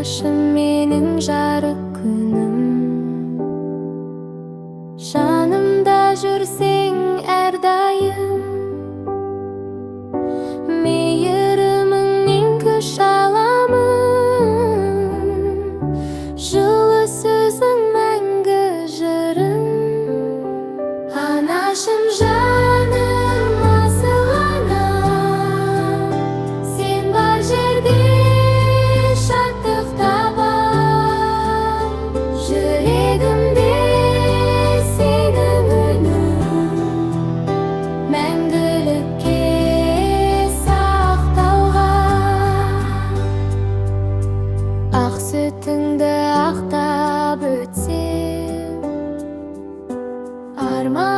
Анашым менің жарық күнім, жанымда жүрсең әрдайым, мейіріміңнен күш аламын, жылы сөзің мәңгі жырым. Анашым жаным асыл анам, сен бар жерде шаттық табам, жүрегімде сенің үнің мәңгілікке сақталған. Ақ сүтіңді ақтап өтсем, арман